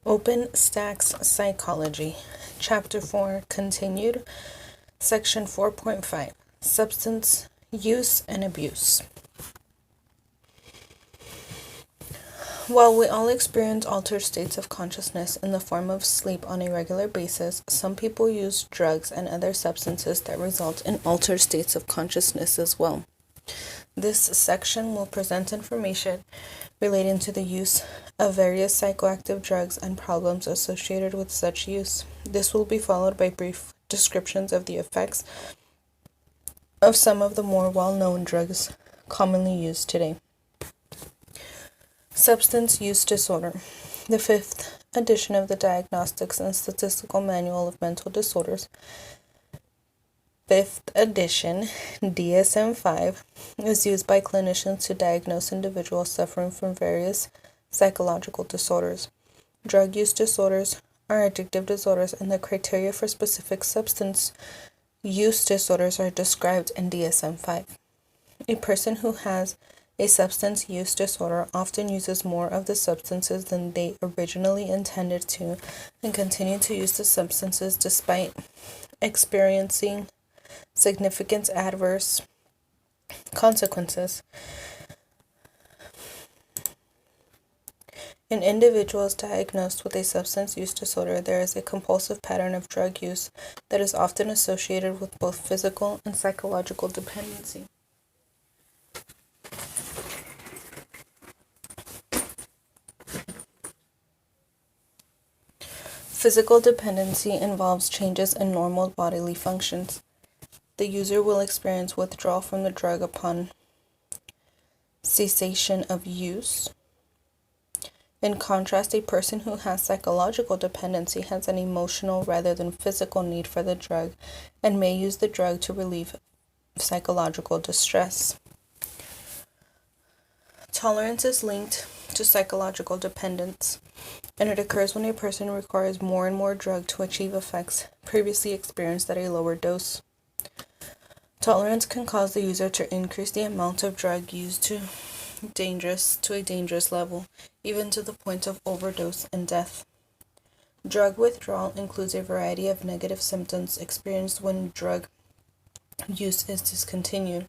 Open Stax Psychology Chapter 4 Continued Section 4.5 Substance Use and Abuse. While we all experience altered states of consciousness in the form of sleep on a regular basis, some people use drugs and other substances that result in altered states of consciousness as well. This section will present information relating to the use of various psychoactive drugs and problems associated with such use. This will be followed by brief descriptions of the effects of some of the more well-known drugs commonly used today. Substance Use Disorder. The 5th edition of the Diagnostics and Statistical Manual of Mental Disorders, 5th edition, DSM-5, is used by clinicians to diagnose individuals suffering from various psychological disorders. Drug use disorders are addictive disorders, and the criteria for specific substance use disorders are described in DSM-5. A person who has a substance use disorder often uses more of the substances than they originally intended to, and continue to use the substances despite experiencing significant adverse consequences. In individuals diagnosed with a substance use disorder, there is a compulsive pattern of drug use that is often associated with both physical and psychological dependency. Physical dependency involves changes in normal bodily functions. The user will experience withdrawal from the drug upon cessation of use. In contrast, a person who has psychological dependency has an emotional rather than physical need for the drug and may use the drug to relieve psychological distress. Tolerance is linked to psychological dependence, and it occurs when a person requires more and more drug to achieve effects previously experienced at a lower dose. Tolerance can cause the user to increase the amount of drug used to a dangerous level, even to the point of overdose and death. Drug withdrawal includes a variety of negative symptoms experienced when drug use is discontinued.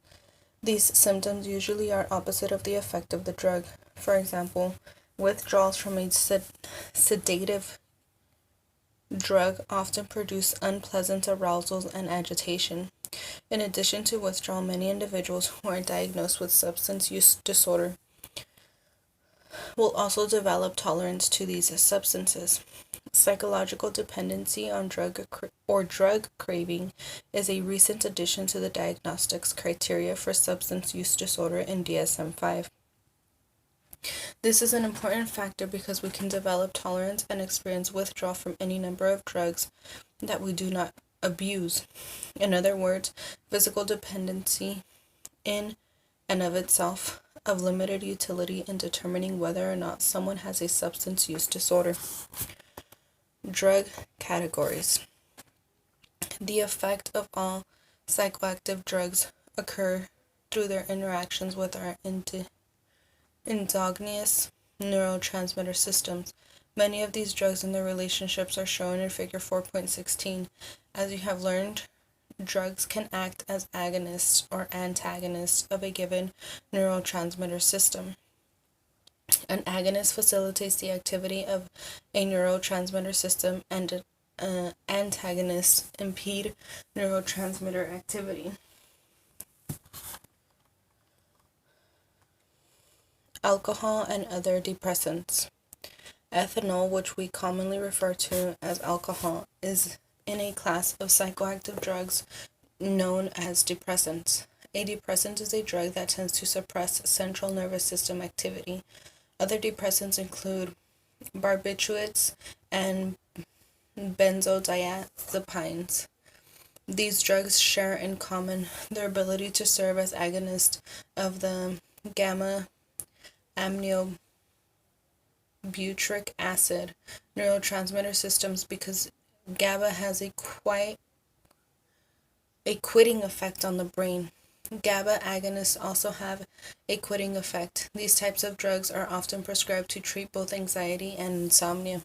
These symptoms usually are opposite of the effect of the drug. For example, withdrawals from a sedative drug often produce unpleasant arousals and agitation. In addition to withdrawal, many individuals who are diagnosed with substance use disorder will also develop tolerance to these substances. Psychological dependency on drug craving is a recent addition to the diagnostics criteria for substance use disorder in DSM-5. This is an important factor because we can develop tolerance and experience withdrawal from any number of drugs that we do not abuse. In other words, physical dependency in and of itself of limited utility in determining whether or not someone has a substance use disorder. Drug categories. The effect of all psychoactive drugs occur through their interactions with our endogenous neurotransmitter systems. Many of these drugs and their relationships are shown in Figure 4.16. As you have learned, drugs can act as agonists or antagonists of a given neurotransmitter system. An agonist facilitates the activity of a neurotransmitter system, and antagonists impede neurotransmitter activity. Alcohol and other depressants. Ethanol, which we commonly refer to as alcohol, is in a class of psychoactive drugs known as depressants. A depressant is a drug that tends to suppress central nervous system activity. Other depressants include barbiturates and benzodiazepines. These drugs share in common their ability to serve as agonists of the gamma-aminobutyric acid neurotransmitter systems because GABA has a quitting effect on the brain. GABA agonists also have a quitting effect. These types of drugs are often prescribed to treat both anxiety and insomnia.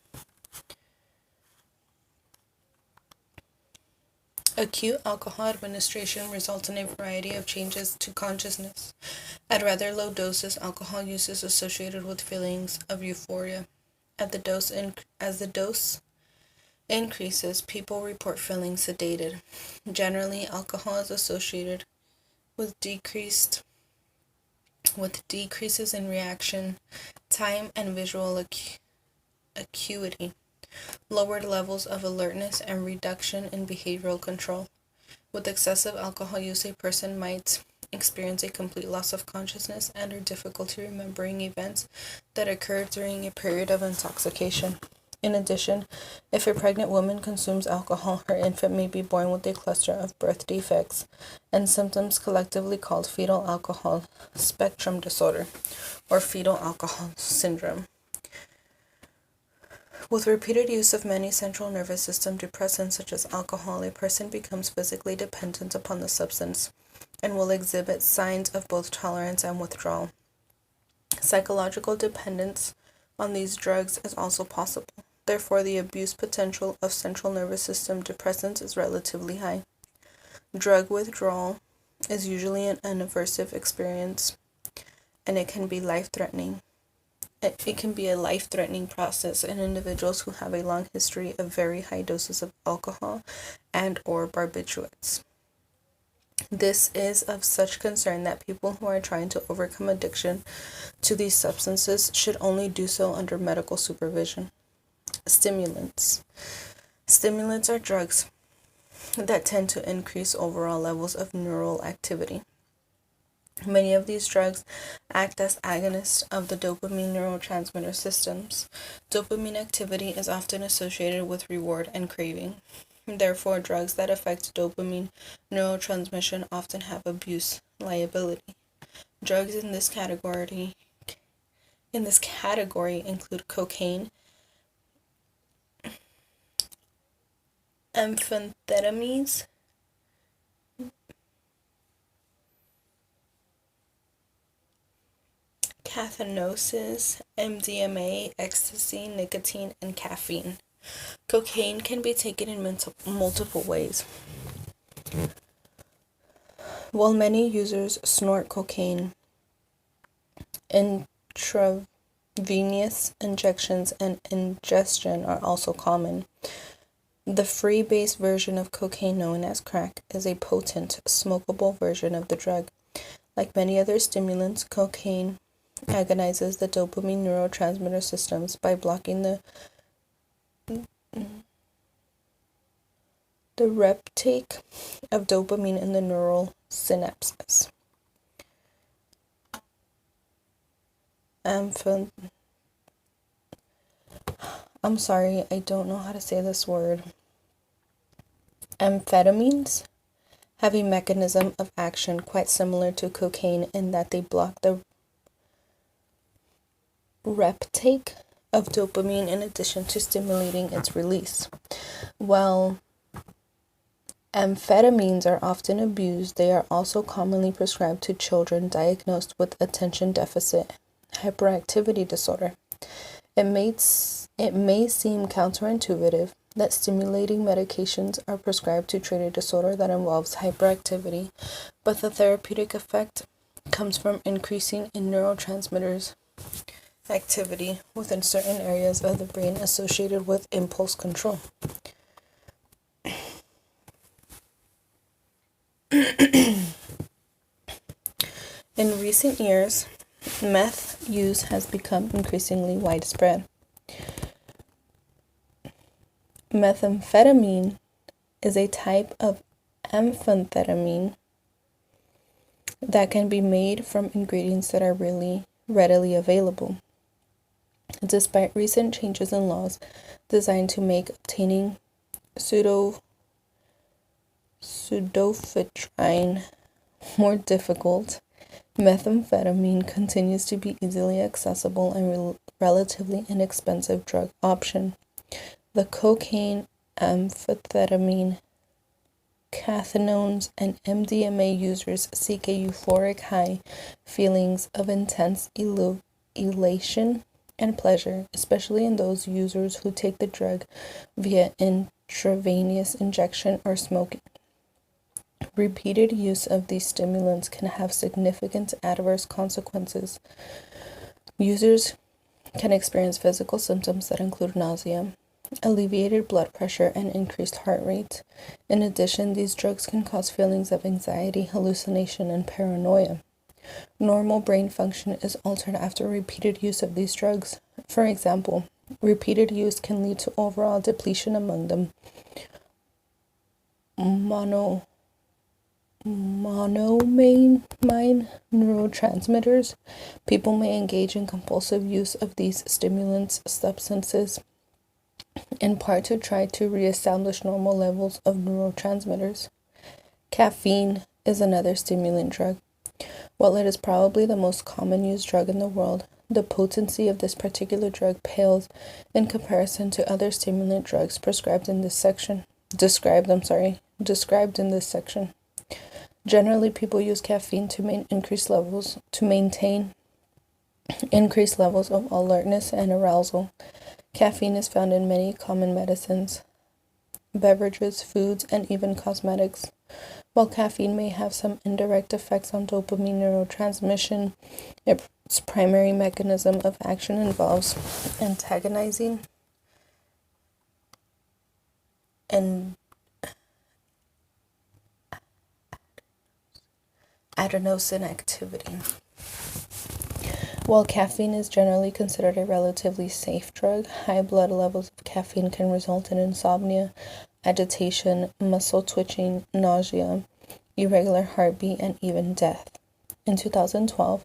Acute alcohol administration results in a variety of changes to consciousness. At rather low doses, alcohol use is associated with feelings of euphoria. As the dose increases, people report feeling sedated. Generally, alcohol is associated with decreases in reaction time and visual acuity, lowered levels of alertness, and reduction in behavioral control. With excessive alcohol use, a person might experience a complete loss of consciousness and or difficulty remembering events that occurred during a period of intoxication. In addition, if a pregnant woman consumes alcohol, her infant may be born with a cluster of birth defects and symptoms collectively called fetal alcohol spectrum disorder or fetal alcohol syndrome. With repeated use of many central nervous system depressants such as alcohol, a person becomes physically dependent upon the substance and will exhibit signs of both tolerance and withdrawal. Psychological dependence on these drugs is also possible. Therefore, the abuse potential of central nervous system depressants is relatively high. Drug withdrawal is usually an aversive experience, and it can be life-threatening. It can be a life-threatening process in individuals who have a long history of very high doses of alcohol and or barbiturates. This is of such concern that people who are trying to overcome addiction to these substances should only do so under medical supervision. Stimulants. Stimulants are drugs that tend to increase overall levels of neural activity. Many of these drugs act as agonists of the dopamine neurotransmitter systems. Dopamine activity is often associated with reward and craving. Therefore, drugs that affect dopamine neurotransmission often have abuse liability. Drugs in this category include cocaine, amphetamines, cathinosis, MDMA, ecstasy, nicotine, and caffeine. Cocaine can be taken in multiple ways. While many users snort cocaine, intravenous injections and ingestion are also common. The free-base version of cocaine, known as crack, is a potent, smokable version of the drug. Like many other stimulants, cocaine agonizes the dopamine neurotransmitter systems by blocking the reuptake of dopamine in the neural synapses. I'm sorry, I don't know how to say this word. Amphetamines have a mechanism of action quite similar to cocaine in that they block the reuptake of dopamine in addition to stimulating its release. While amphetamines are often abused, they are also commonly prescribed to children diagnosed with attention deficit hyperactivity disorder. It may seem counterintuitive that stimulating medications are prescribed to treat a disorder that involves hyperactivity, but the therapeutic effect comes from increasing in neurotransmitters activity within certain areas of the brain associated with impulse control. In recent years, meth use has become increasingly widespread. Methamphetamine is a type of amphetamine that can be made from ingredients that are really readily available. Despite recent changes in laws designed to make obtaining pseudoephedrine more difficult, methamphetamine continues to be easily accessible and relatively inexpensive drug option. The cocaine, amphetamine, cathinones, and MDMA users seek a euphoric high, feelings of intense elation and pleasure, especially in those users who take the drug via intravenous injection or smoking. Repeated use of these stimulants can have significant adverse consequences. Users can experience physical symptoms that include nausea, alleviated blood pressure, and increased heart rate. In addition, these drugs can cause feelings of anxiety, hallucination, and paranoia. Normal brain function is altered after repeated use of these drugs. For example, repeated use can lead to overall depletion among the monoamine neurotransmitters. People may engage in compulsive use of these stimulants substances, in part to try to reestablish normal levels of neurotransmitters. Caffeine is another stimulant drug. While it is probably the most common used drug in the world, the potency of this particular drug pales in comparison to other stimulant drugs described in this section. Generally, people use caffeine to maintain increased levels of alertness and arousal. Caffeine is found in many common medicines, beverages, foods, and even cosmetics. While caffeine may have some indirect effects on dopamine neurotransmission, its primary mechanism of action involves antagonizing and adenosine activity. While caffeine is generally considered a relatively safe drug, high blood levels of caffeine can result in insomnia, agitation, muscle twitching, nausea, irregular heartbeat, and even death. In 2012,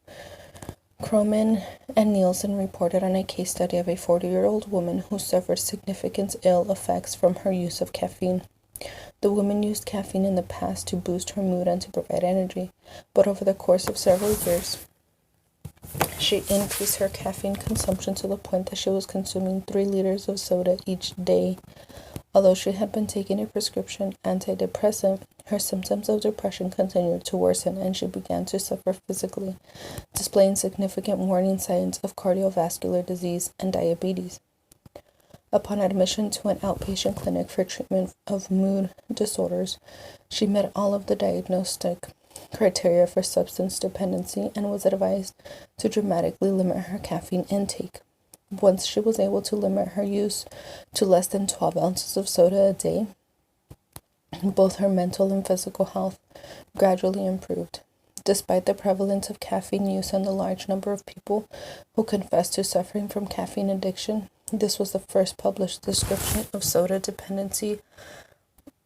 Croman and Nielsen reported on a case study of a 40-year-old woman who suffered significant ill effects from her use of caffeine. The woman used caffeine in the past to boost her mood and to provide energy, but over the course of several years, she increased her caffeine consumption to the point that she was consuming 3 liters of soda each day. Although she had been taking a prescription antidepressant, her symptoms of depression continued to worsen and she began to suffer physically, displaying significant warning signs of cardiovascular disease and diabetes. Upon admission to an outpatient clinic for treatment of mood disorders, she met all of the diagnostic criteria for substance dependency and was advised to dramatically limit her caffeine intake. Once she was able to limit her use to less than 12 ounces of soda a day, both her mental and physical health gradually improved. Despite the prevalence of caffeine use and the large number of people who confess to suffering from caffeine addiction, this was the first published description of soda dependency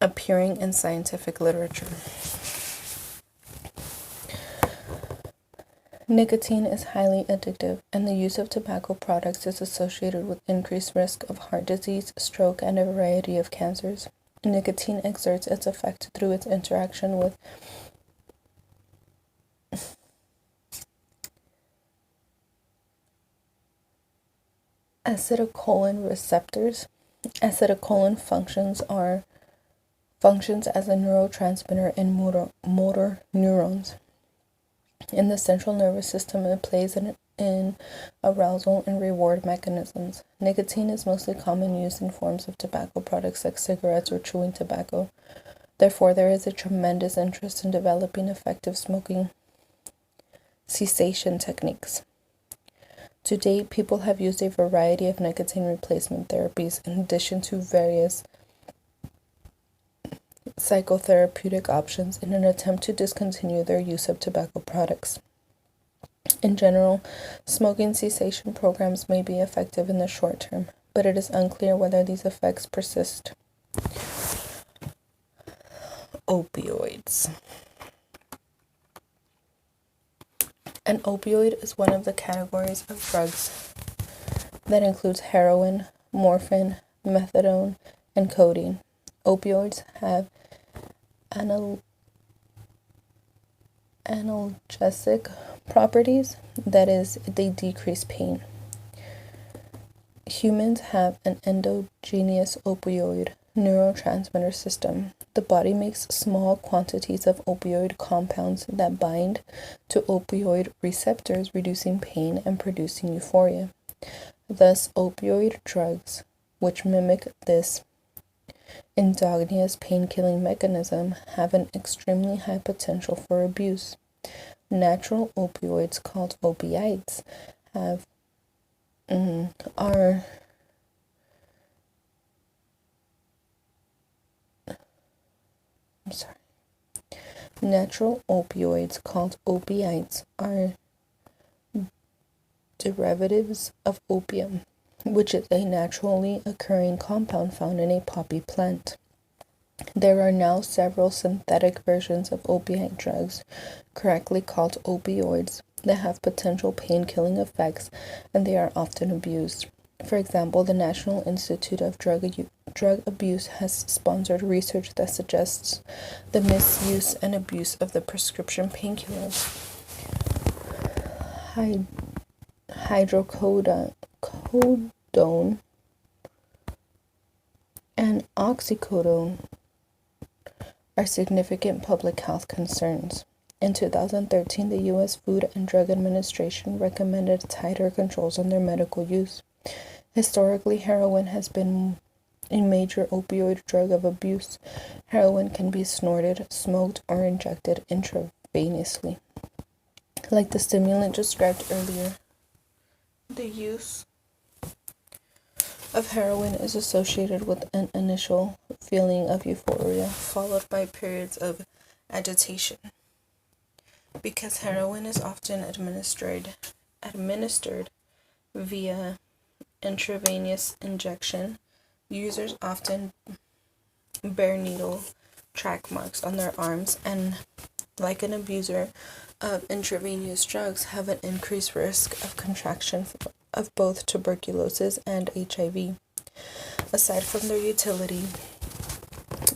appearing in scientific literature. Nicotine is highly addictive, and the use of tobacco products is associated with increased risk of heart disease, stroke, and a variety of cancers. Nicotine exerts its effect through its interaction with acetylcholine receptors. Acetylcholine functions as a neurotransmitter in motor neurons. In the central nervous system, it plays in arousal and reward mechanisms. Nicotine is mostly commonly used in forms of tobacco products like cigarettes or chewing tobacco. Therefore, there is a tremendous interest in developing effective smoking cessation techniques. To date, people have used a variety of nicotine replacement therapies in addition to various psychotherapeutic options in an attempt to discontinue their use of tobacco products. In general, smoking cessation programs may be effective in the short term, but it is unclear whether these effects persist. Opioids. An opioid is one of the categories of drugs that includes heroin, morphine, methadone, and codeine. Opioids have analgesic properties, that is, they decrease pain. Humans have an endogenous opioid neurotransmitter system. The body makes small quantities of opioid compounds that bind to opioid receptors, reducing pain and producing euphoria. Thus, opioid drugs, which mimic this endogenous pain-killing mechanism have an extremely high potential for abuse. Natural opioids called opiates are Natural opioids called opiates are derivatives of opium, which is a naturally occurring compound found in a poppy plant. There are now several synthetic versions of opiate drugs, correctly called opioids, that have potential pain-killing effects, and they are often abused. For example, the National Institute of Drug Abuse has sponsored research that suggests the misuse and abuse of the prescription painkillers hydrocodone and oxycodone are significant public health concerns. In 2013, the U.S. Food and Drug Administration recommended tighter controls on their medical use. Historically, heroin has been a major opioid drug of abuse. Heroin can be snorted, smoked, or injected intravenously. Like the stimulant described earlier, the use of heroin is associated with an initial feeling of euphoria, followed by periods of agitation. Because heroin is often administered via intravenous injection, users often bear needle track marks on their arms and, like an abuser of intravenous drugs, have an increased risk of contraction of both tuberculosis and HIV. Aside from their utility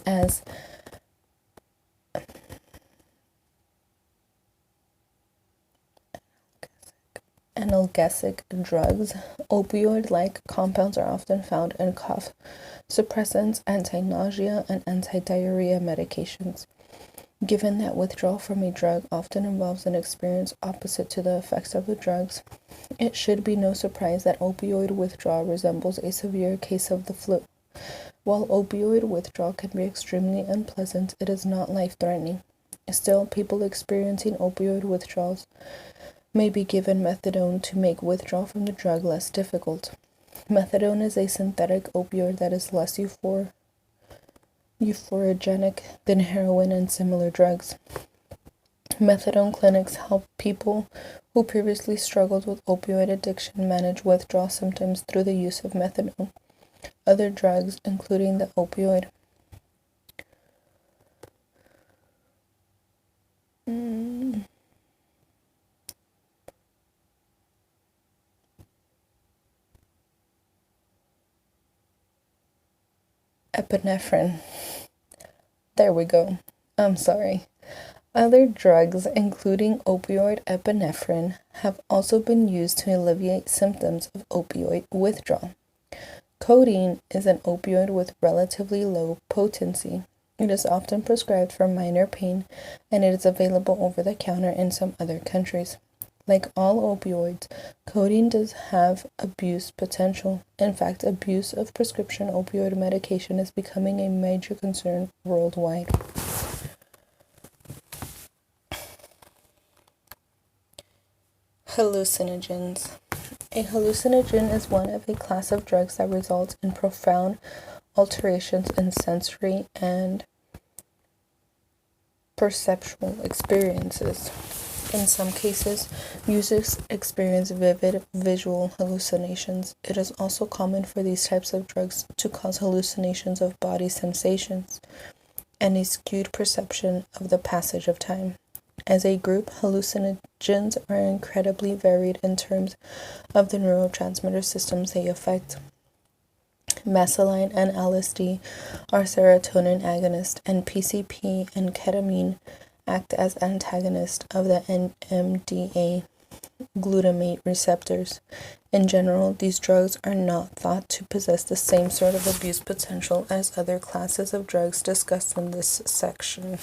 as analgesic drugs, opioid-like compounds are often found in cough suppressants, anti-nausea, and anti-diarrhea medications. Given that withdrawal from a drug often involves an experience opposite to the effects of the drugs, it should be no surprise that opioid withdrawal resembles a severe case of the flu. While opioid withdrawal can be extremely unpleasant, it is not life-threatening. Still, people experiencing opioid withdrawals may be given methadone to make withdrawal from the drug less difficult. Methadone is a synthetic opioid that is less euphorogenic than heroin and similar drugs. Methadone clinics help people who previously struggled with opioid addiction manage withdrawal symptoms through the use of methadone. Other drugs, including the opioid epinephrine. There we go. I'm sorry. Other drugs, including opioid epinephrine, have also been used to alleviate symptoms of opioid withdrawal. Codeine is an opioid with relatively low potency. It is often prescribed for minor pain, and it is available over the counter in some other countries. Like all opioids, codeine does have abuse potential. In fact, abuse of prescription opioid medication is becoming a major concern worldwide. Hallucinogens. A hallucinogen is one of a class of drugs that results in profound alterations in sensory and perceptual experiences. In some cases, users experience vivid visual hallucinations. It is also common for these types of drugs to cause hallucinations of body sensations and a skewed perception of the passage of time. As a group, hallucinogens are incredibly varied in terms of the neurotransmitter systems they affect. Mescaline and LSD are serotonin agonists, and PCP and ketamine act as antagonists of the NMDA glutamate receptors. In general, these drugs are not thought to possess the same sort of abuse potential as other classes of drugs discussed in this section.